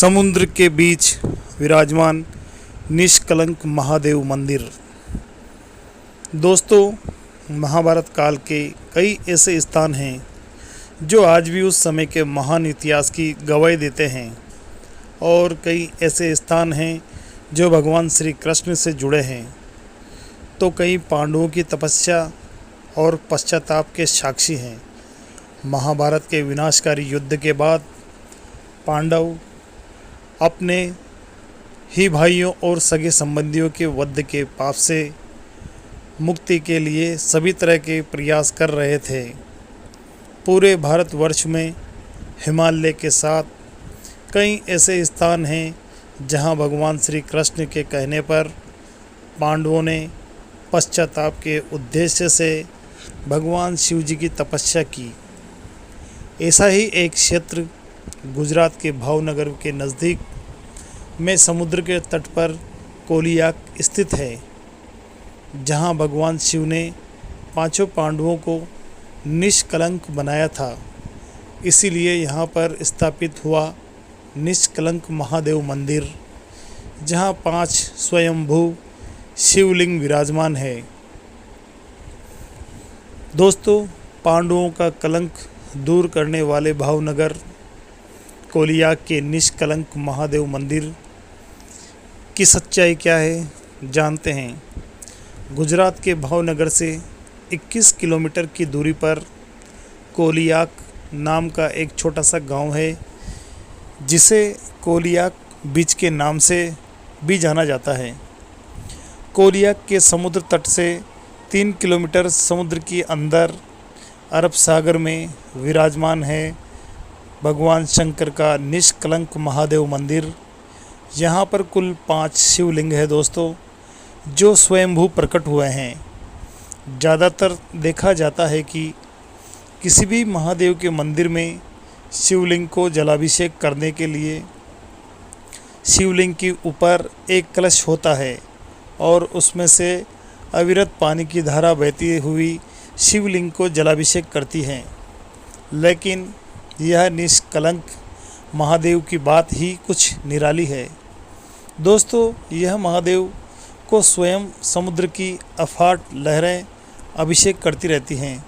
समुद्र के बीच विराजमान निष्कलंक महादेव मंदिर। दोस्तों, महाभारत काल के कई ऐसे स्थान हैं जो आज भी उस समय के महान इतिहास की गवाही देते हैं और कई ऐसे स्थान हैं जो भगवान श्री कृष्ण से जुड़े हैं तो कई पांडवों की तपस्या और पश्चाताप के साक्षी हैं। महाभारत के विनाशकारी युद्ध के बाद पांडव अपने ही भाइयों और सगे संबंधियों के वध के पाप से मुक्ति के लिए सभी तरह के प्रयास कर रहे थे। पूरे भारतवर्ष में हिमालय के साथ कई ऐसे स्थान हैं जहां भगवान श्री कृष्ण के कहने पर पांडवों ने पश्चाताप के उद्देश्य से भगवान शिव जी की तपस्या की। ऐसा ही एक क्षेत्र गुजरात के भावनगर के नज़दीक में समुद्र के तट पर कोलियाक स्थित है, जहां भगवान शिव ने पांचों पांडवों को निष्कलंक बनाया था। इसीलिए यहां पर स्थापित हुआ निष्कलंक महादेव मंदिर, जहां 5 स्वयंभू शिवलिंग विराजमान है। दोस्तों, पांडवों का कलंक दूर करने वाले भावनगर कोलियाक के निष्कलंक महादेव मंदिर की सच्चाई क्या है, जानते हैं। गुजरात के भावनगर से 21 किलोमीटर की दूरी पर कोलियाक नाम का एक छोटा सा गांव है, जिसे कोलियाक बीच के नाम से भी जाना जाता है। कोलियाक के समुद्र तट से 3 किलोमीटर समुद्र के अंदर अरब सागर में विराजमान है भगवान शंकर का निष्कलंक महादेव मंदिर। यहाँ पर कुल 5 शिवलिंग है दोस्तों, जो स्वयंभू प्रकट हुए हैं। ज़्यादातर देखा जाता है कि किसी भी महादेव के मंदिर में शिवलिंग को जलाभिषेक करने के लिए शिवलिंग के ऊपर एक कलश होता है और उसमें से अविरत पानी की धारा बहती हुई शिवलिंग को जलाभिषेक करती हैं। लेकिन यह निष्कलंक महादेव की बात ही कुछ निराली है। दोस्तों, यह महादेव को स्वयं समुद्र की अफाट लहरें अभिषेक करती रहती हैं।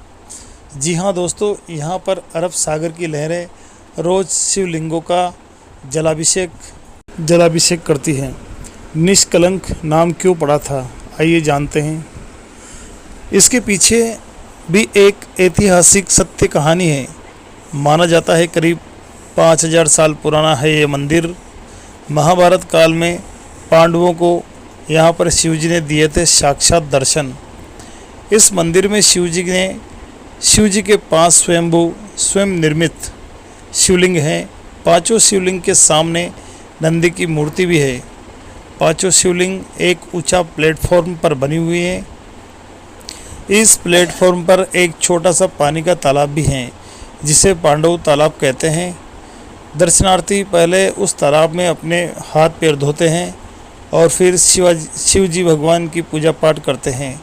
जी हाँ दोस्तों, यहाँ पर अरब सागर की लहरें रोज़ शिवलिंगों का जलाभिषेक करती हैं। निष्कलंक नाम क्यों पड़ा था, आइए जानते हैं। इसके पीछे भी एक ऐतिहासिक सत्य कहानी है। माना जाता है करीब 5000 साल पुराना है ये मंदिर। महाभारत काल में पांडवों को यहाँ पर शिवजी ने दिए थे साक्षात दर्शन। इस मंदिर में शिवजी के 5 स्वयं निर्मित शिवलिंग हैं। पांचों शिवलिंग के सामने नंदी की मूर्ति भी है। पांचों शिवलिंग एक ऊंचा प्लेटफॉर्म पर बनी हुई है। इस प्लेटफॉर्म पर एक छोटा सा पानी का तालाब भी है, जिसे पांडव तालाब कहते हैं। दर्शनार्थी पहले उस तालाब में अपने हाथ पैर धोते हैं और फिर शिव जी भगवान की पूजा पाठ करते हैं।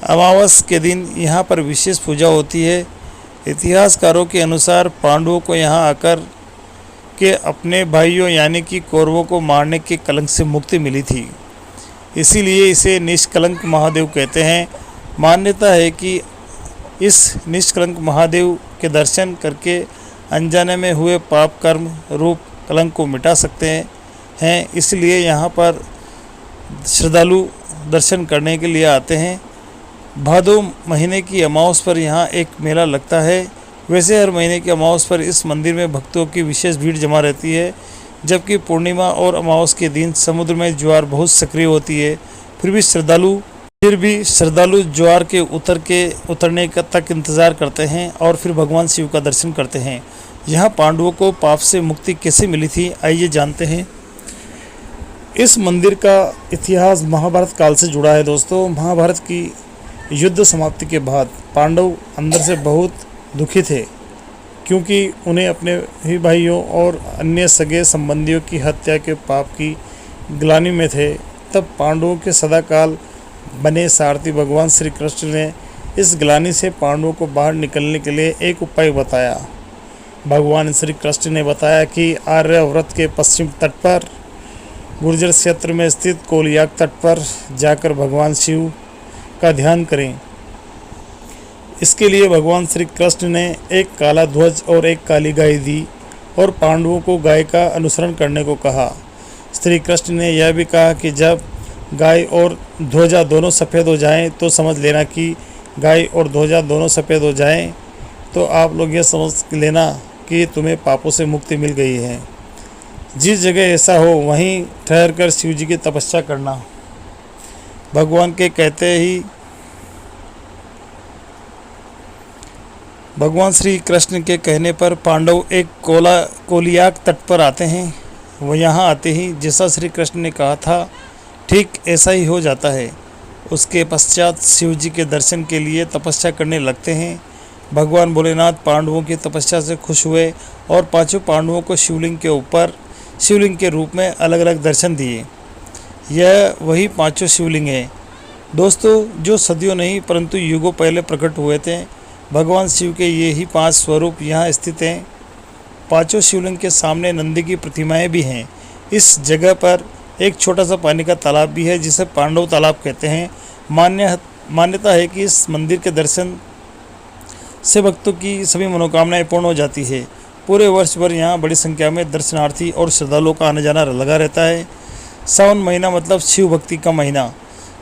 अमावस के दिन यहाँ पर विशेष पूजा होती है। इतिहासकारों के अनुसार पांडवों को यहाँ आकर के अपने भाइयों यानी कि कौरवों को मारने के कलंक से मुक्ति मिली थी, इसीलिए इसे निष्कलंक महादेव कहते हैं। मान्यता है कि इस निष्कलंक महादेव के दर्शन करके अनजाने में हुए पाप कर्म रूप कलंक को मिटा सकते हैं। इसलिए यहाँ पर श्रद्धालु दर्शन करने के लिए आते हैं। भादो महीने की अमावस पर यहाँ एक मेला लगता है। वैसे हर महीने की अमावस पर इस मंदिर में भक्तों की विशेष भीड़ जमा रहती है, जबकि पूर्णिमा और अमावस के दिन समुद्र में ज्वार बहुत सक्रिय होती है। फिर भी श्रद्धालु ज्वार के उतरने का तक इंतज़ार करते हैं और फिर भगवान शिव का दर्शन करते हैं। यहाँ पांडवों को पाप से मुक्ति कैसे मिली थी, आइए जानते हैं। इस मंदिर का इतिहास महाभारत काल से जुड़ा है दोस्तों। महाभारत की युद्ध समाप्ति के बाद पांडव अंदर से बहुत दुखी थे, क्योंकि उन्हें अपने ही भाइयों और अन्य सगे संबंधियों की हत्या के पाप की ग्लानि में थे। तब पांडवों के सदाकाल बने सारथी भगवान श्री कृष्ण ने इस ग्लानि से पांडवों को बाहर निकलने के लिए एक उपाय बताया। भगवान श्री कृष्ण ने बताया कि आर्यव्रत के पश्चिम तट पर गुर्जर क्षेत्र में स्थित कोलियाक तट पर जाकर भगवान शिव का ध्यान करें। इसके लिए भगवान श्री कृष्ण ने एक काला ध्वज और एक काली गाय दी और पांडवों को गाय का अनुसरण करने को कहा। श्री कृष्ण ने यह भी कहा कि जब गाय और ध्वजा दोनों सफ़ेद हो जाएं तो समझ लेना कि गाय और ध्वजा दोनों सफ़ेद हो जाएं तो आप लोग यह समझ लेना कि तुम्हें पापों से मुक्ति मिल गई है। जिस जगह ऐसा हो वहीं ठहरकर शिव जी की तपस्या करना। भगवान के कहते ही भगवान श्री कृष्ण के कहने पर पांडव एक कोलियाक तट पर आते हैं। वो यहाँ आते ही जैसा श्री कृष्ण ने कहा था ठीक ऐसा ही हो जाता है। उसके पश्चात शिव जी के दर्शन के लिए तपस्या करने लगते हैं। भगवान भोलेनाथ पांडवों की तपस्या से खुश हुए और पांचों पांडवों को शिवलिंग के ऊपर शिवलिंग के रूप में अलग अलग दर्शन दिए। यह वही पांचों शिवलिंग हैं दोस्तों जो सदियों नहीं परंतु युगों पहले प्रकट हुए थे। भगवान शिव के ये ही 5 स्वरूप यहाँ स्थित हैं। पांचों शिवलिंग के सामने नंदी की प्रतिमाएं भी हैं। इस जगह पर एक छोटा सा पानी का तालाब भी है जिसे पांडव तालाब कहते हैं। मान्यता है कि इस मंदिर के दर्शन से भक्तों की सभी मनोकामनाएं पूर्ण हो जाती है। पूरे वर्ष भर यहाँ बड़ी संख्या में दर्शनार्थी और श्रद्धालुओं का आना जाना लगा रहता है। सावन महीना मतलब शिव भक्ति का महीना।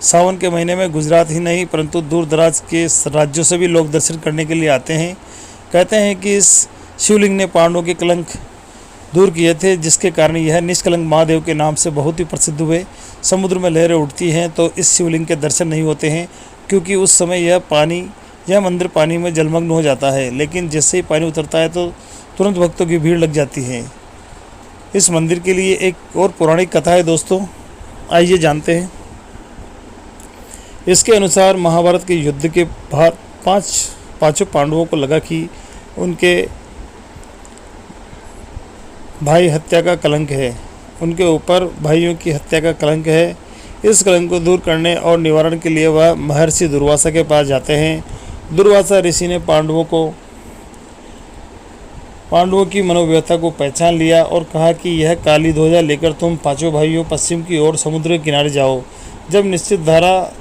सावन के महीने में गुजरात ही नहीं परंतु दूर दराज के राज्यों से भी लोग दर्शन करने के लिए आते हैं। कहते हैं कि इस शिवलिंग ने पांडवों के कलंक दूर किए थे जिसके कारण यह निष्कलंक महादेव के नाम से बहुत ही प्रसिद्ध हुए। समुद्र में लहरें उठती हैं तो इस शिवलिंग के दर्शन नहीं होते हैं क्योंकि उस समय यह मंदिर पानी में जलमग्न हो जाता है। लेकिन जैसे ही पानी उतरता है तो तुरंत भक्तों की भीड़ लग जाती है। इस मंदिर के लिए एक और पौराणिक कथा है दोस्तों, आइए जानते हैं। इसके अनुसार महाभारत के युद्ध के बाद पांचों पांडवों को लगा कि उनके भाई हत्या का कलंक है, उनके ऊपर भाइयों की हत्या का कलंक है। इस कलंक को दूर करने और निवारण के लिए वह महर्षि दुर्वासा के पास जाते हैं। दुर्वासा ऋषि ने पांडवों की मनोव्यथा को पहचान लिया और कहा कि यह काली ध्वजा लेकर तुम पांचों भाइयों पश्चिम की ओर समुद्र के किनारे जाओ। जब निश्चित धारा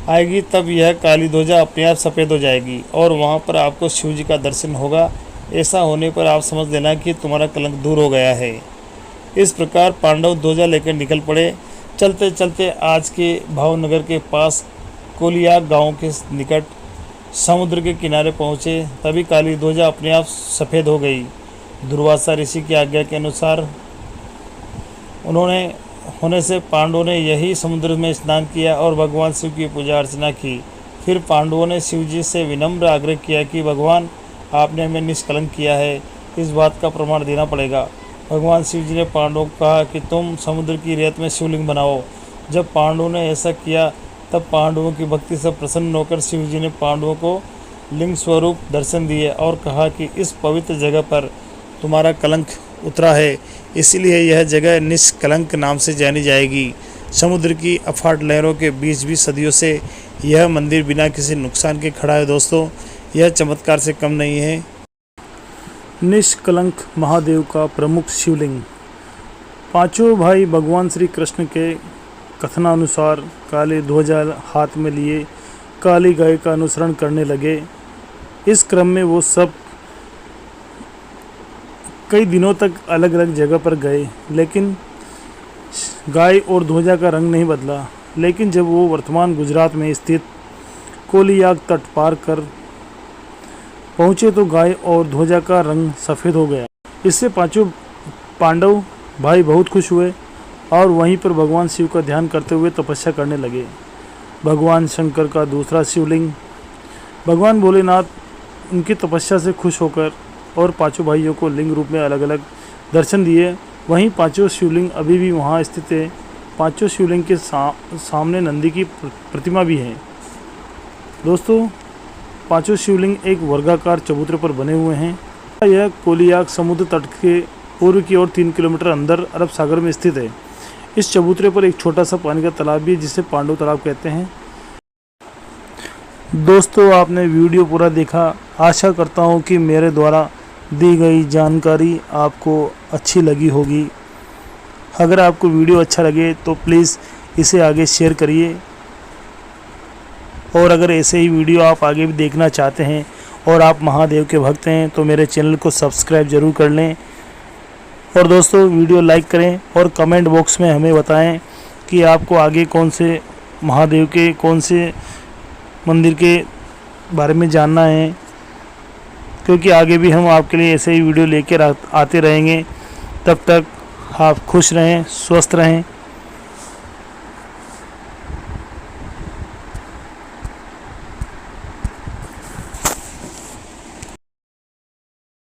आएगी तब यह काली ध्वजा अपने आप सफ़ेद हो जाएगी और वहां पर आपको शिव जी का दर्शन होगा। ऐसा होने पर आप समझ लेना कि तुम्हारा कलंक दूर हो गया है। इस प्रकार पांडव ध्वजा लेकर निकल पड़े। चलते चलते आज के भावनगर के पास कोलियाक गांव के निकट समुद्र के किनारे पहुँचे। तभी काली ध्वजा अपने आप सफ़ेद हो गई। दुर्वासा ऋषि की आज्ञा के अनुसार होने से पांडवों ने यही समुद्र में स्नान किया और भगवान शिव की पूजा अर्चना की। फिर पांडवों ने शिव जी से विनम्र आग्रह किया कि भगवान आपने हमें निष्कलंक किया है, इस बात का प्रमाण देना पड़ेगा। भगवान शिव जी ने पांडवों को कहा कि तुम समुद्र की रेत में शिवलिंग बनाओ। जब पांडवों ने ऐसा किया तब पांडवों की भक्ति से प्रसन्न होकर शिव जी ने पांडवों को लिंग स्वरूप दर्शन दिए और कहा कि इस पवित्र जगह पर तुम्हारा कलंक उतरा है, इसलिए यह जगह निष्कलंक नाम से जानी जाएगी। समुद्र की अफाट लहरों के बीच भी सदियों से यह मंदिर बिना किसी नुकसान के खड़ा है दोस्तों। यह चमत्कार से कम नहीं है। निष्कलंक महादेव का प्रमुख शिवलिंग। पांचों भाई भगवान श्री कृष्ण के कथनानुसार काली ध्वजा हाथ में लिए काली गाय का अनुसरण करने लगे। इस क्रम में वो सब कई दिनों तक अलग अलग जगह पर गए लेकिन गाय और ध्वजा का रंग नहीं बदला। लेकिन जब वो वर्तमान गुजरात में स्थित कोलियाक तट पार कर पहुँचे तो गाय और ध्वजा का रंग सफ़ेद हो गया। इससे पांचों पांडव भाई बहुत खुश हुए और वहीं पर भगवान शिव का ध्यान करते हुए तपस्या करने लगे। भगवान शंकर का दूसरा शिवलिंग। भगवान भोलेनाथ उनकी तपस्या से खुश होकर और पांचों भाइयों को लिंग रूप में अलग अलग दर्शन दिए। वहीं पांचों शिवलिंग अभी भी वहां स्थित है। पांचों शिवलिंग के सामने नंदी की प्रतिमा भी है। दोस्तों पांचों शिवलिंग एक वर्गाकार चबूतरे पर बने हुए हैं। यह कोलियाक समुद्र तट के पूर्व की ओर 3 किलोमीटर अंदर अरब सागर में स्थित है। इस चबूतरे पर एक छोटा सा पानी का तालाब भी है जिसे पांडव तालाब कहते हैं। दोस्तों आपने वीडियो पूरा देखा। आशा करता हूँ कि मेरे द्वारा दी गई जानकारी आपको अच्छी लगी होगी। अगर आपको वीडियो अच्छा लगे तो प्लीज़ इसे आगे शेयर करिए, और अगर ऐसे ही वीडियो आप आगे भी देखना चाहते हैं और आप महादेव के भक्त हैं तो मेरे चैनल को सब्सक्राइब ज़रूर कर लें। और दोस्तों वीडियो लाइक करें और कमेंट बॉक्स में हमें बताएं कि आपको आगे कौन से महादेव के कौन से मंदिर के बारे में जानना है, क्योंकि आगे भी हम आपके लिए ऐसे ही वीडियो लेकर आते रहेंगे। तब तक आप खुश रहें, स्वस्थ रहें।